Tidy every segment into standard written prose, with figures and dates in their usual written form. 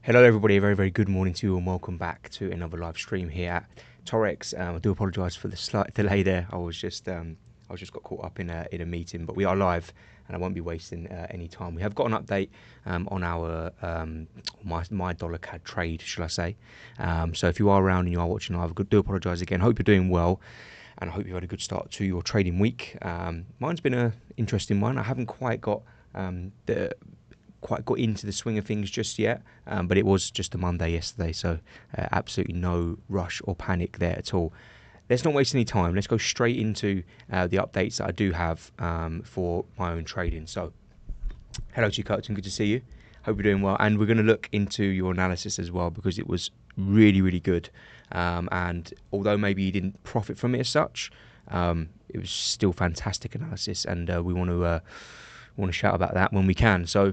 Hello everybody, a very good morning to you and welcome back to another live stream here at Taurex. I do apologise for the slight delay there. I was just got caught up in a meeting, but we are live and I won't be wasting any time. We have got an update on our my dollar CAD trade, shall I say. So if you are around and you are watching live, I do apologise again. Hope you're doing well and I hope you've had a good start to your trading week. Mine's been an interesting one. I haven't quite got into the swing of things just yet, but it was just a Monday yesterday, so absolutely no rush or panic there at all. Let's not waste any time. Let's go straight into the updates that I do have for my own trading. So, hello to you, Curtin. Good to see you. Hope you're doing well. And we're going to look into your analysis as well because it was really good. And although maybe you didn't profit from it as such, it was still fantastic analysis, and we want to shout about that when we can. So.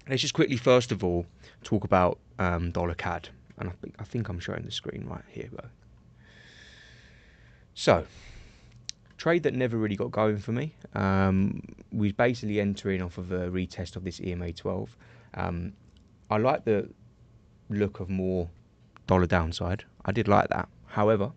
Let's just quickly, first of all, talk about dollar CAD, and I think I'm showing the screen right here. Go. So, trade that never really got going for me. We was basically entering off of a retest of this EMA 12. I like the look of more dollar downside. I did like that. However,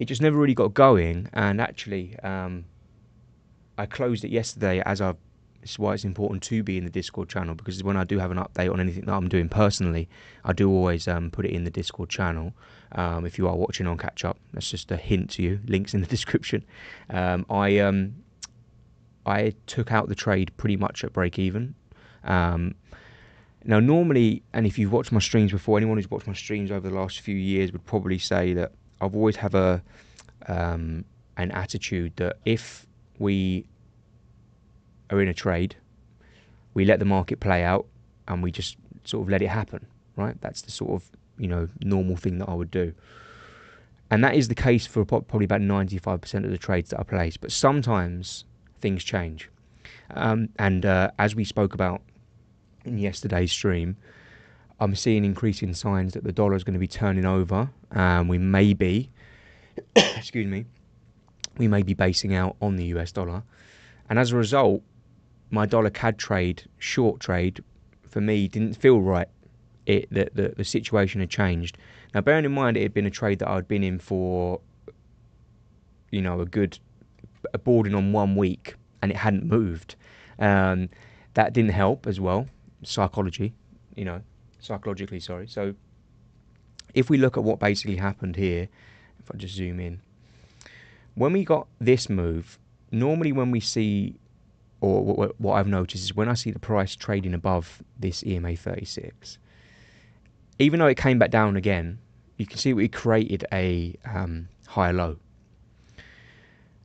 it just never really got going, and actually, I closed it yesterday as I've. This is why it's important to be in the Discord channel, because when I do have an update on anything that I'm doing personally, I do always put it in the Discord channel. If you are watching on catch up, that's just a hint to you. Links in the description. I took out the trade pretty much at break even. Now normally, and if you've watched my streams before, anyone who's watched my streams over the last few years would probably say that I've always have an attitude that if we are in a trade, we let the market play out and we just sort of let it happen, right? That's the sort of, normal thing that I would do. And that is the case for probably about 95% of the trades that I place. But sometimes things change. As we spoke about in yesterday's stream, I'm seeing increasing signs that the dollar is going to be turning over. We may be, excuse me, we may be basing out on the US dollar. And as a result, my dollar CAD trade, short trade, for me didn't feel right. The situation had changed. Now, bearing in mind it had been a trade that I'd been in for, a boarding on 1 week, and it hadn't moved. That didn't help as well, psychologically, sorry. So, if we look at what basically happened here, if I just zoom in, when we got this move, normally when we see, or what I've noticed is when I see the price trading above this EMA 36, even though it came back down again, you can see we created a higher low.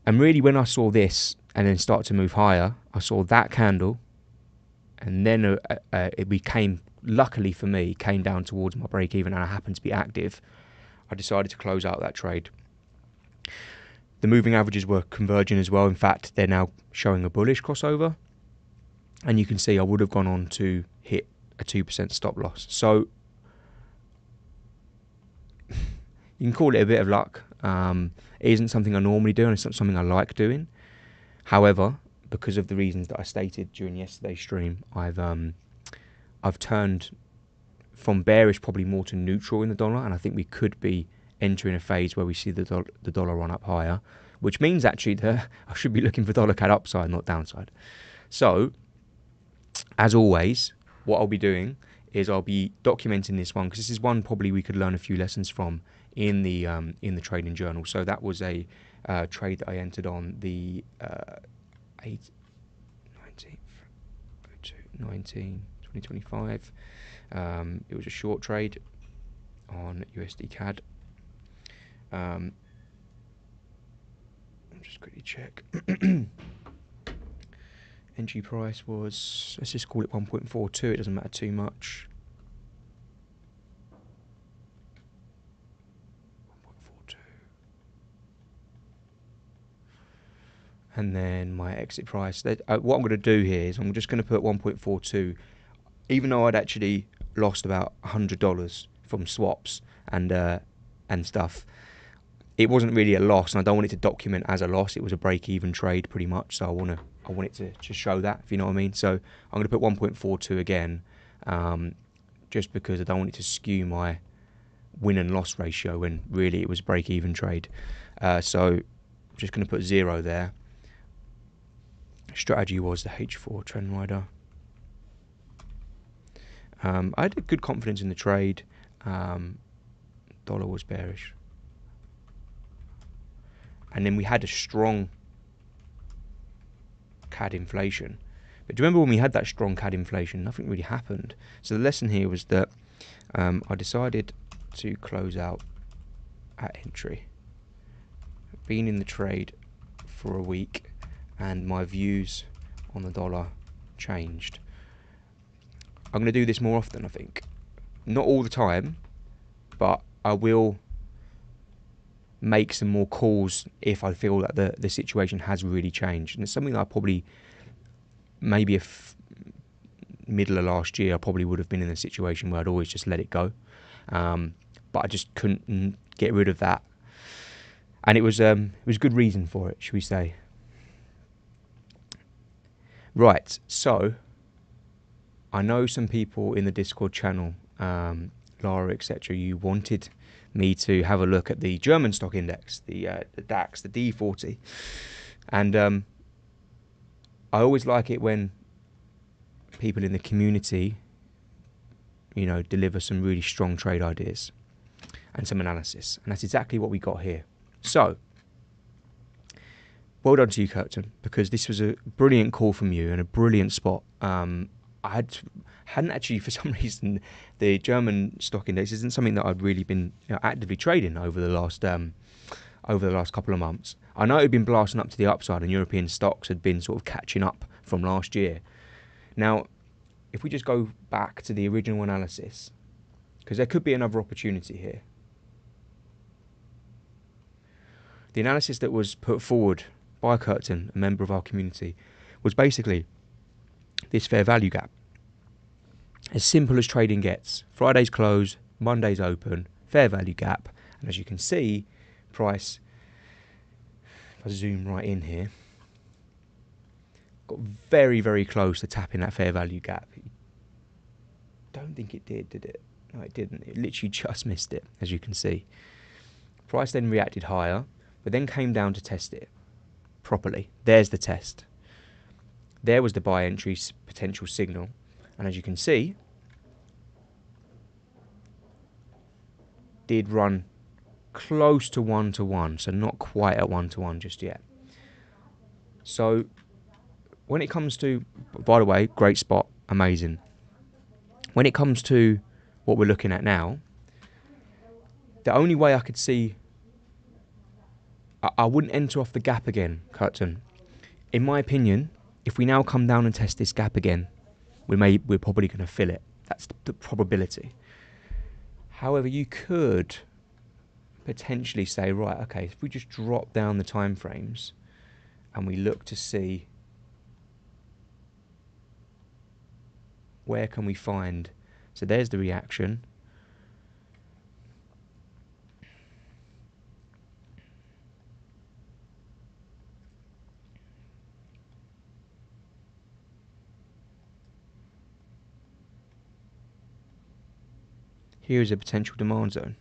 And really when I saw this and then start to move higher, I saw that candle, and then it became, luckily for me, came down towards my break even, and I happened to be active. I decided to close out that trade. The moving averages were converging as well. In fact, they're now showing a bullish crossover. And you can see I would have gone on to hit a 2% stop loss. So you can call it a bit of luck. It isn't something I normally do, and it's not something I like doing. However, because of the reasons that I stated during yesterday's stream, I've turned from bearish probably more to neutral in the dollar, and I think we could be entering a phase where we see the dollar run up higher, which means actually that I should be looking for dollar CAD upside, not downside. So, as always, what I'll be doing is I'll be documenting this one, because this is one probably we could learn a few lessons from in the trading journal. So that was a trade that I entered on the 2025. It was a short trade on Usdcad. I'll just quickly check. Entry price was, let's just call it 1.42, it doesn't matter too much. 1.42. And then my exit price. What I'm going to do here is I'm just going to put 1.42, even though I'd actually lost about $100 from swaps and stuff. It wasn't really a loss, and I don't want it to document as a loss. It was a break-even trade, pretty much. So I want it to show that, if you know what I mean. So I'm going to put 1.42 again, just because I don't want it to skew my win and loss ratio when really it was a break-even trade. So I'm just going to put 0 there. Strategy was the H4 trend rider. I had good confidence in the trade. Dollar was bearish. And then we had a strong CAD inflation. But do you remember when we had that strong CAD inflation, nothing really happened. So the lesson here was that I decided to close out at entry. Been in the trade for a week and my views on the dollar changed. I'm going to do this more often, I think. Not all the time, but I will make some more calls if I feel that the situation has really changed. And it's something that I probably, maybe if middle of last year, I probably would have been in a situation where I'd always just let it go. But I just couldn't get rid of that. And it was good reason for it, should we say. Right, so I know some people in the Discord channel, Lara, etc., you wanted me to have a look at the German stock index, the DAX, the D40. And I always like it when people in the community, deliver some really strong trade ideas and some analysis. And that's exactly what we got here. So, well done to you, Curtin, because this was a brilliant call from you and a brilliant spot. I hadn't actually, for some reason, the German stock index isn't something that I'd really been actively trading over the last couple of months. I know it had been blasting up to the upside, and European stocks had been sort of catching up from last year. Now, if we just go back to the original analysis, because there could be another opportunity here. The analysis that was put forward by Curtin, a member of our community, was basically this fair value gap. As simple as trading gets. Friday's close, Monday's open, fair value gap. And as you can see, price, if I zoom right in here, got very, very close to tapping that fair value gap. Don't think it did it? No, it didn't. It literally just missed it, as you can see. Price then reacted higher, but then came down to test it properly. There's the test. There was the buy entry potential signal. And as you can see, did run close to 1-to-1, so not quite at 1-to-1 just yet. So when it comes to, by the way, great spot, amazing. When it comes to what we're looking at now, the only way I could see, I wouldn't enter off the gap again, Curtin. In my opinion, if we now come down and test this gap again, we're probably going to fill it. That's the probability. However, you could potentially say, right, okay, if we just drop down the time frames and we look to see where can we find. So there's the reaction. Here is a potential demand zone.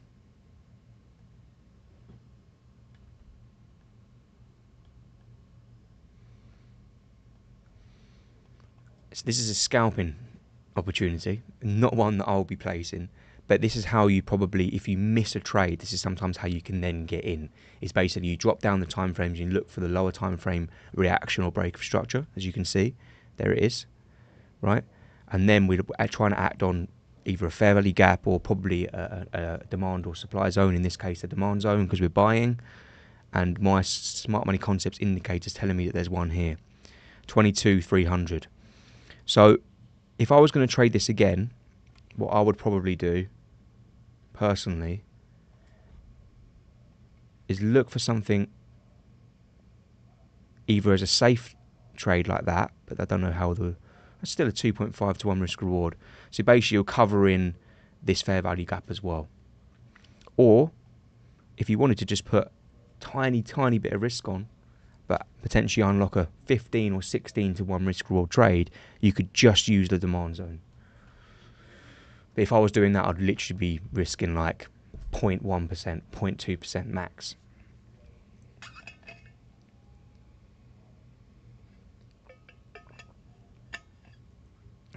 So this is a scalping opportunity, not one that I'll be placing, but this is how you probably, if you miss a trade, this is sometimes how you can then get in. It's basically you drop down the time frames and you look for the lower time frame reaction or break of structure, as you can see. There it is, right? And then we're trying to act on either a fair value gap or probably a demand or supply zone, in this case a demand zone, because we're buying, and my smart money concepts indicators telling me that there's one here, 22,300. So if I was going to trade this again, what I would probably do personally is look for something either as a safe trade like that, but I don't know how that's still a 2.5 to 1 risk reward. So basically you're covering this fair value gap as well. Or if you wanted to just put tiny bit of risk on, but potentially unlock a 15 or 16 to 1 risk reward trade, you could just use the demand zone. But if I was doing that, I'd literally be risking like 0.1%, 0.2% max.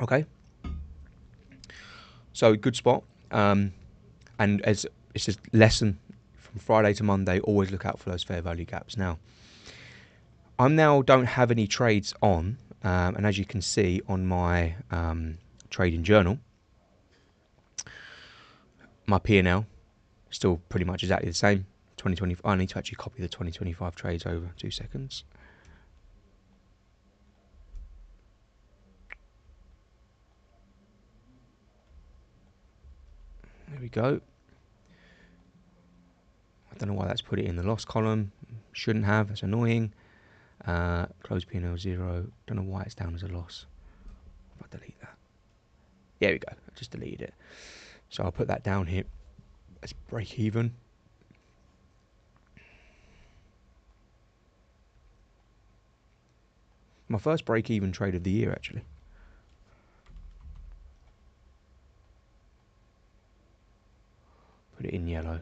Okay, so good spot. And as it's a lesson from Friday to Monday, always look out for those fair value gaps. Now, I now don't have any trades on, and as you can see on my trading journal, my P&L still pretty much exactly the same. 2020. I need to actually copy the 2025 trades over. 2 seconds. There we go. I don't know why that's put it in the loss column. Shouldn't have. That's annoying. Close P&L 0. Don't know why it's down as a loss. If I delete that. There we go. I just deleted it. So I'll put that down here as break even. My first break even trade of the year, actually. Put it in yellow.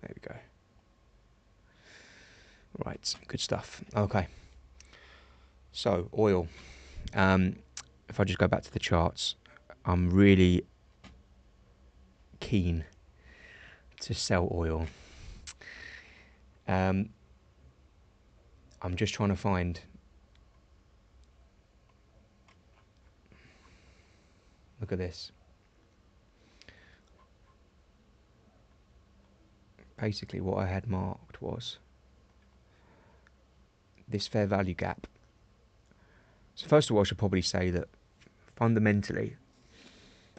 There we go. Right, good stuff. Okay. So, oil. If I just go back to the charts, I'm really keen to sell oil. I'm just trying to find. Look at this. Basically, what I had marked was this fair value gap. So first of all, I should probably say that fundamentally,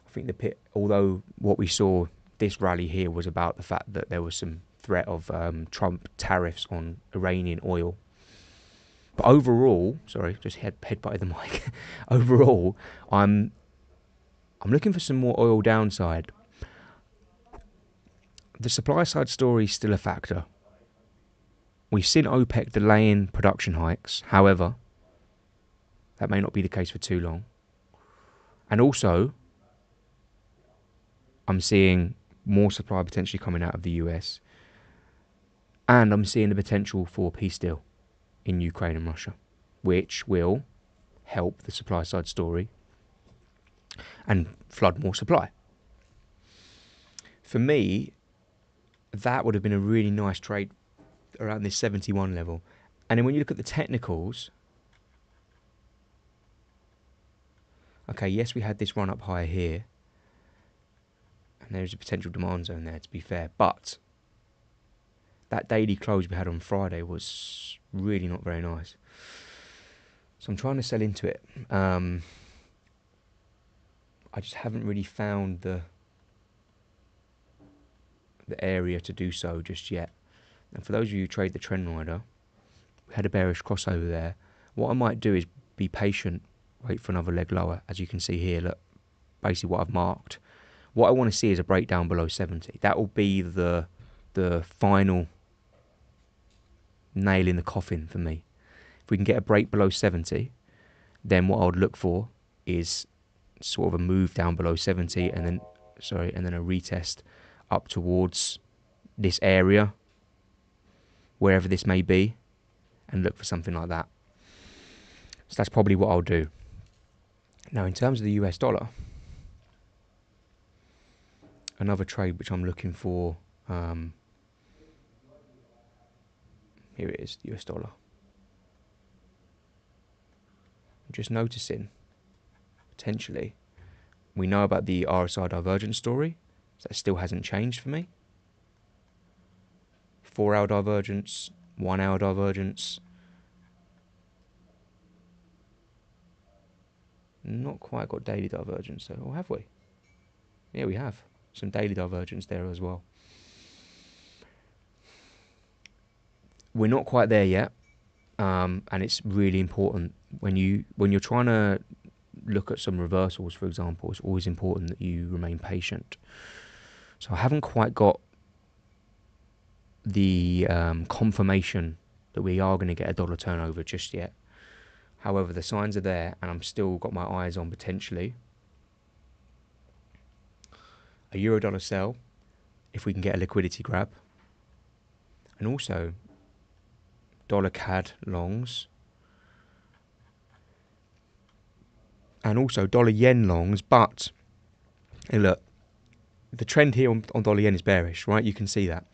I think the pit, although what we saw this rally here was about the fact that there was some threat of Trump tariffs on Iranian oil. But overall, sorry, just headbutted the mic. Overall, I'm looking for some more oil downside. The supply side story is still a factor. We've seen OPEC delaying production hikes. However, that may not be the case for too long. And also, I'm seeing more supply potentially coming out of the US. And I'm seeing the potential for a peace deal in Ukraine and Russia, which will help the supply side story and flood more supply. For me, that would have been a really nice trade around this 71 level. And then when you look at the technicals, okay, yes, we had this run up higher here, and there's a potential demand zone there, to be fair, but that daily close we had on Friday was really not very nice. So I'm trying to sell into it. I just haven't really found the area to do so just yet. And for those of you who trade the trend rider, we had a bearish crossover there. What I might do is be patient, wait for another leg lower. As you can see here, look, basically what I've marked. What I want to see is a breakdown below 70. That will be the final nail in the coffin for me. If we can get a break below 70, then what I would look for is sort of a move down below 70 and then a retest up towards this area, wherever this may be, and look for something like that. So that's probably what I'll do. Now, in terms of the US dollar, another trade which I'm looking for, here it is, the US dollar. I'm just noticing, potentially, we know about the RSI divergence story, so that still hasn't changed for me. 4-hour divergence, 1-hour divergence. Not quite got daily divergence though, or have we? Yeah, we have some daily divergence there as well. We're not quite there yet, and it's really important when you're trying to look at some reversals, for example. It's always important that you remain patient. So I haven't quite got the confirmation that we are going to get a dollar turnover just yet. However, the signs are there, and I'm still got my eyes on potentially a euro dollar sell if we can get a liquidity grab, and also dollar CAD longs, and also dollar yen longs. But hey, look, the trend here on dollar yen is bearish, right? You can see that.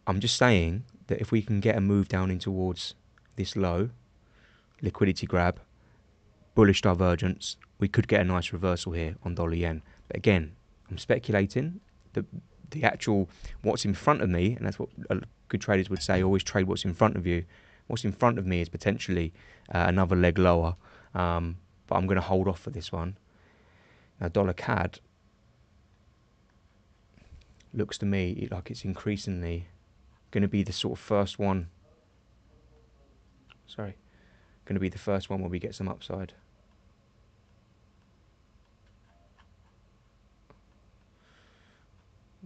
I'm just saying that if we can get a move down in towards this low, liquidity grab, bullish divergence, we could get a nice reversal here on dollar yen. But again, I'm speculating. The actual what's in front of me, and that's what good traders would say, always trade what's in front of you. What's in front of me is potentially another leg lower, but I'm going to hold off for this one. Now dollar CAD looks to me like it's increasingly going to be the sort of first one. Sorry, going to be the first one where we get some upside.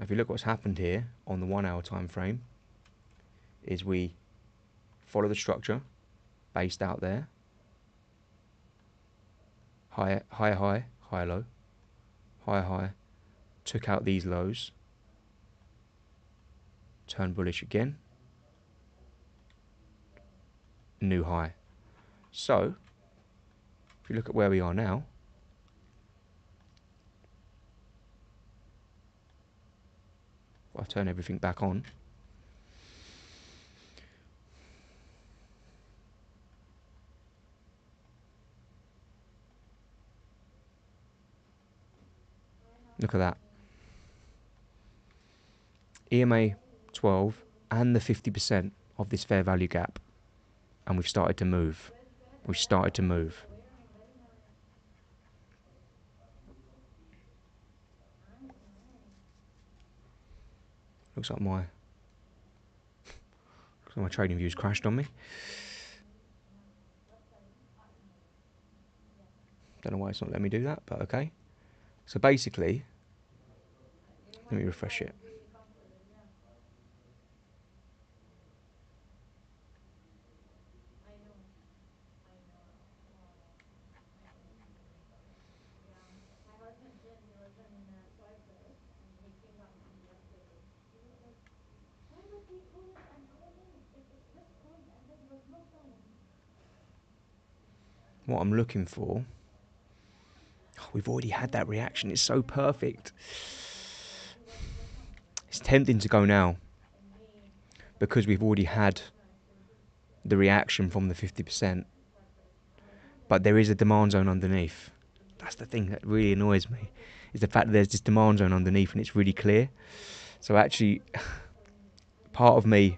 If you look what's happened here on the 1 hour time frame, is we follow the structure based out there, higher, higher, high, higher, low, higher, high, took out these lows, turned bullish again, new high. So if you look at where we are now, if I turn everything back on, look at that. EMA 12 and the 50% of this fair value gap, and we've started to move. We've started to move. Looks like my trading views crashed on me. Don't know why it's not letting me do that, but okay. So basically, let me refresh it. What I'm looking for, oh, we've already had that reaction. It's so perfect. It's tempting to go now because we've already had the reaction from the 50%, but there is a demand zone underneath. That's the thing that really annoys me, is the fact that there's this demand zone underneath and it's really clear. So actually, part of me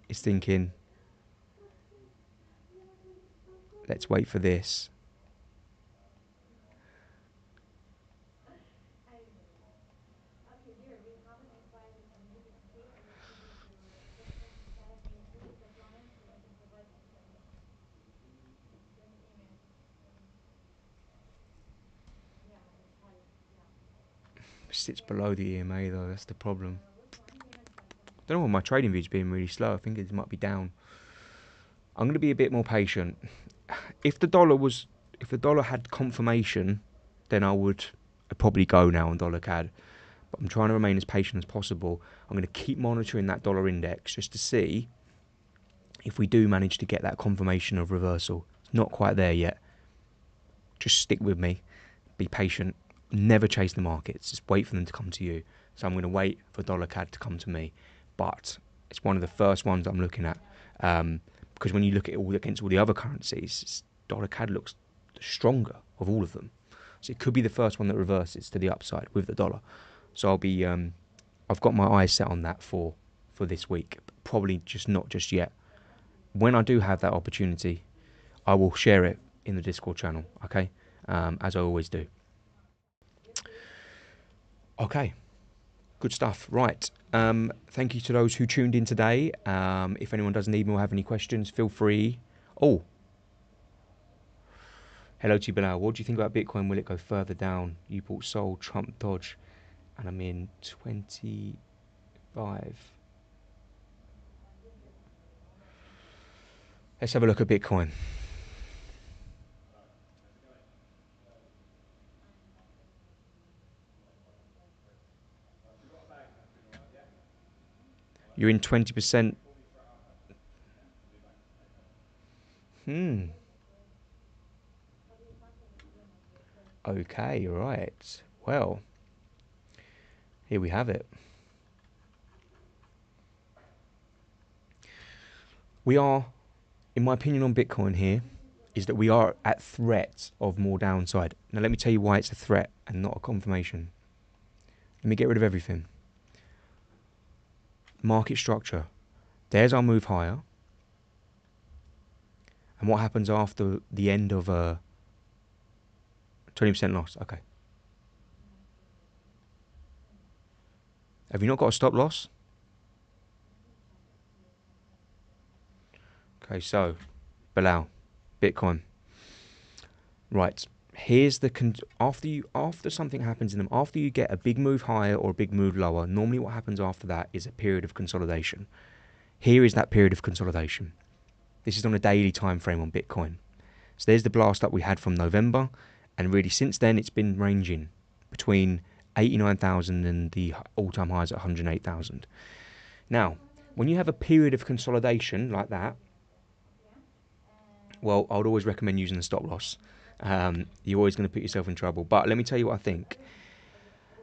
is thinking, let's wait for this. It sits below the EMA though, that's the problem. Don't know why my trading view's being really slow. I think it might be down. I'm going to be a bit more patient. If the dollar had confirmation, then I'd probably go now on dollar CAD. But I'm trying to remain as patient as possible. I'm going to keep monitoring that dollar index just to see if we do manage to get that confirmation of reversal. It's not quite there yet. Just stick with me. Be patient. Never chase the markets. Just wait for them to come to you. So I'm going to wait for dollar CAD to come to me. But it's one of the first ones I'm looking at. Because when you look at it all against all the other currencies, dollar CAD looks stronger of all of them. So it could be the first one that reverses to the upside with the dollar. So I've got my eyes set on that for this week. Probably not just yet. When I do have that opportunity, I will share it in the Discord channel, okay? As I always do. Okay, good stuff. Right. Thank you to those who tuned in today. If anyone does need me or have any questions, feel free. Oh, hello to you, Bilal. What do you think about Bitcoin? Will it go further down? You bought Sol, Trump, Dodge, and I'm in 25. Let's have a look at Bitcoin. You're in 20%. Okay, right. Well, here we have it. We are, in my opinion on Bitcoin here, is that we are at threat of more downside. Now let me tell you why it's a threat and not a confirmation. Let me get rid of everything. Market structure. There's our move higher. And what happens after the end of a 20% loss? Okay. Have you not got a stop loss? Okay, so Bilal, Bitcoin. Right. Here's the after something happens in them, after you get a big move higher or a big move lower, normally what happens after that is a period of consolidation. Here is that period of consolidation. This is on a daily time frame on Bitcoin. So there's the blast up we had from November, and really since then it's been ranging between 89,000 and the all-time highs at 108,000. Now, when you have a period of consolidation like that, well, I would always recommend using the stop loss. You're always going to put yourself in trouble. But let me tell you what I think.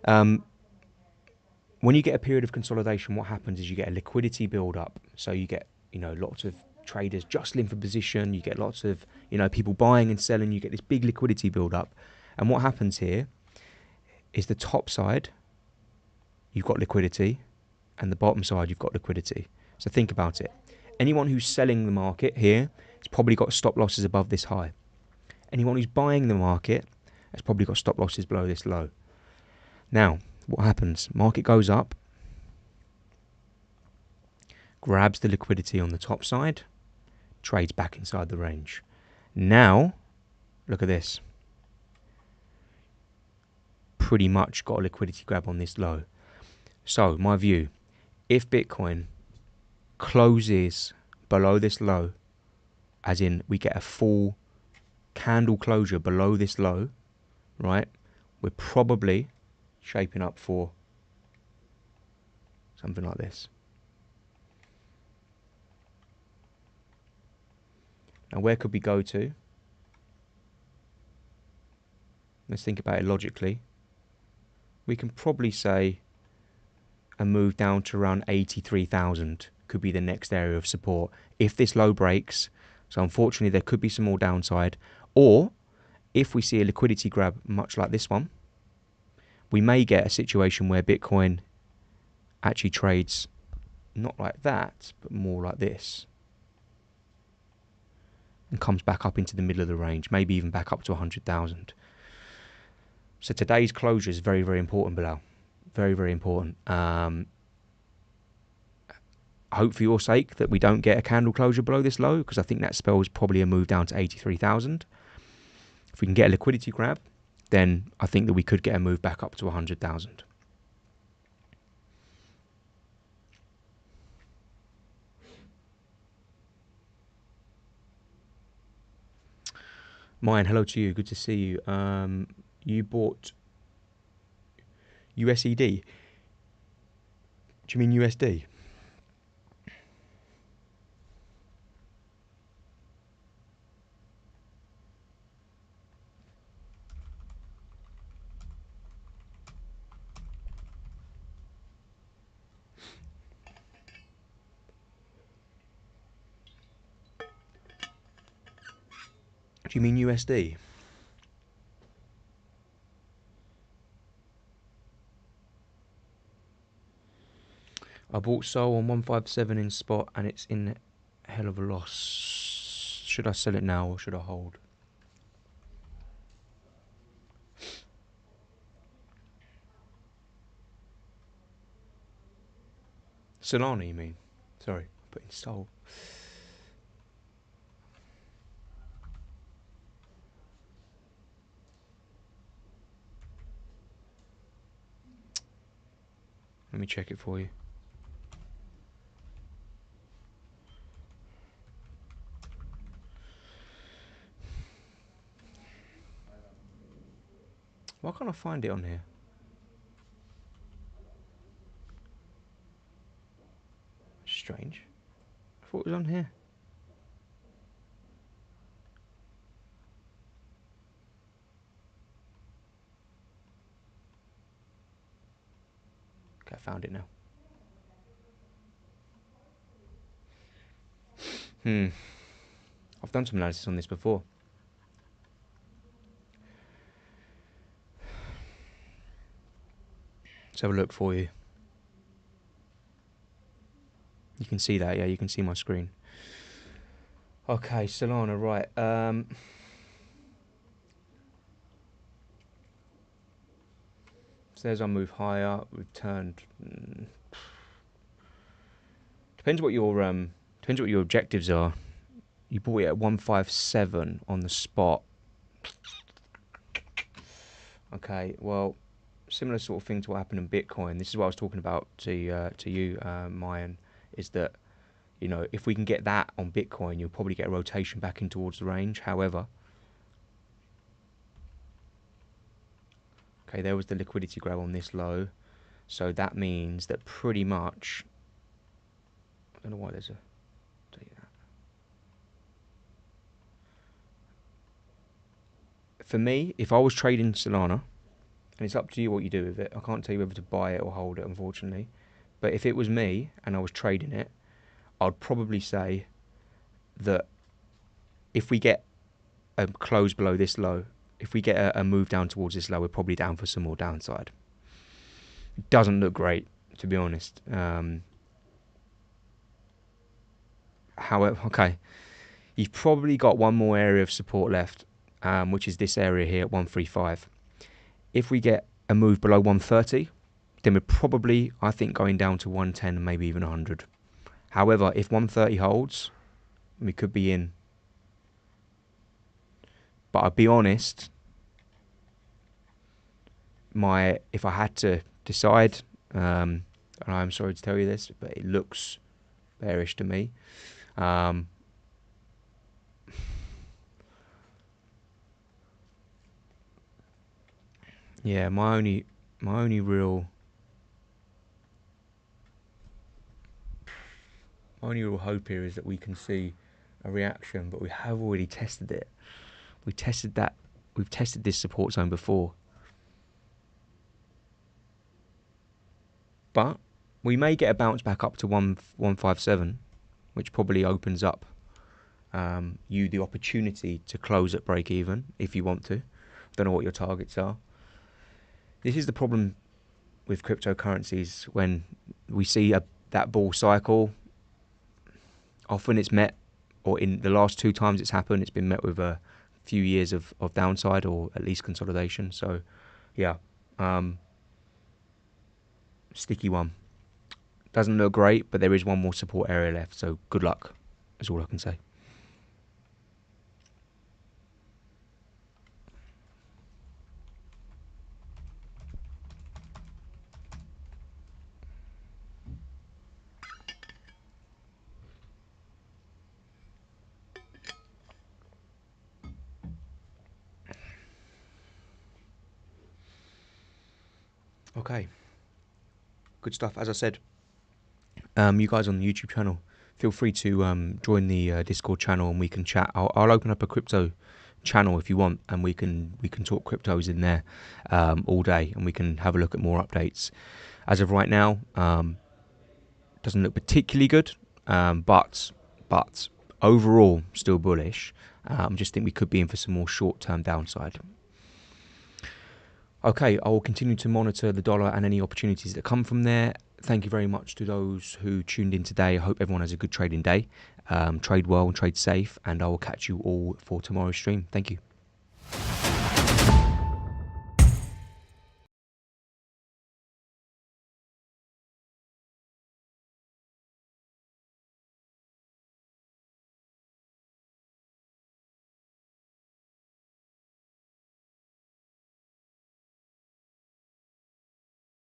When you get a period of consolidation, what happens is you get a liquidity build up. So you get, lots of traders jostling for position. You get lots of, people buying and selling. You get this big liquidity build up. And what happens here is the top side, you've got liquidity, and the bottom side, you've got liquidity. So think about it. Anyone who's selling the market here has probably got stop losses above this high. Anyone who's buying the market has probably got stop losses below this low. Now, what happens? Market goes up, grabs the liquidity on the top side, trades back inside the range. Now, look at this. Pretty much got a liquidity grab on this low. So, my view, if Bitcoin closes below this low, as in we get a full candle closure below this low, right, we're probably shaping up for something like this. Now, where could we go to? Let's think about it logically. We can probably say a move down to around 83,000 could be the next area of support if this low breaks. So unfortunately, there could be some more downside. Or if we see a liquidity grab much like this one, we may get a situation where Bitcoin actually trades not like that, but more like this, and comes back up into the middle of the range, maybe even back up to 100,000. So today's closure is very, very important, Bilal. Very, very important. I hope for your sake that we don't get a candle closure below this low, because I think that spells probably a move down to 83,000. If we can get a liquidity grab, then I think that we could get a move back up to 100,000. Mine, hello to you. Good to see you. You bought USED. Do you mean USD? Do you mean USD? I bought Sol on 157 in spot and it's in hell of a loss. Should I sell it now or should I hold? Solana, you mean? Sorry, put in Sol. Let me check it for you. Why can't I find it on here? thought it was on here. Okay, I found it now. I've done some analysis on this before. Let's have a look for you. You can see that, yeah, you can see my screen. Okay, Solana, right. So there's our move higher. We've turned. Depends what your objectives are. You bought it at 157 on the spot. Okay, well, similar sort of thing to what happened in Bitcoin. This is what I was talking about to you, Mayan, is that, you know, if we can get that on Bitcoin, you'll probably get a rotation back in towards the range. However, okay, there was the liquidity grab on this low. So that means that pretty much, I don't know why there's a, tell you that. For me, if I was trading Solana, and it's up to you what you do with it. I can't tell you whether to buy it or hold it, unfortunately. But if it was me and I was trading it, I'd probably say that if we get a close below this low, if we get a move down towards this low, we're probably down for some more downside. It doesn't look great, to be honest. However, okay, you've probably got one more area of support left, which is this area here at 135. If we get a move below 130, then we're probably, I think, going down to 110 and maybe even 100. However, if 130 holds, we could be in. But I'll be honest, if I had to decide, and I'm sorry to tell you this, but it looks bearish to me. Yeah, my only real hope here is that we can see a reaction, but we have already tested it. We've tested this support zone before. But we may get a bounce back up to 157, which probably opens up you the opportunity to close at break even if you want to. Don't know what your targets are. This is the problem with cryptocurrencies when we see that bull cycle. Often it's met, or in the last 2 times it's happened, it's been met with a few years of downside or at least consolidation. So, yeah, sticky one. Doesn't look great, but there is one more support area left. So good luck, is all I can say. Okay, good stuff. As I said, you guys on the YouTube channel, feel free to join the Discord channel and we can chat. I'll open up a crypto channel if you want, and we can talk cryptos in there all day, and we can have a look at more updates. As of right now, doesn't look particularly good, but overall still bullish. Just think we could be in for some more short-term downside. Okay, I will continue to monitor the dollar and any opportunities that come from there. Thank you very much to those who tuned in today. I hope everyone has a good trading day. Trade well and trade safe, and I will catch you all for tomorrow's stream. Thank you.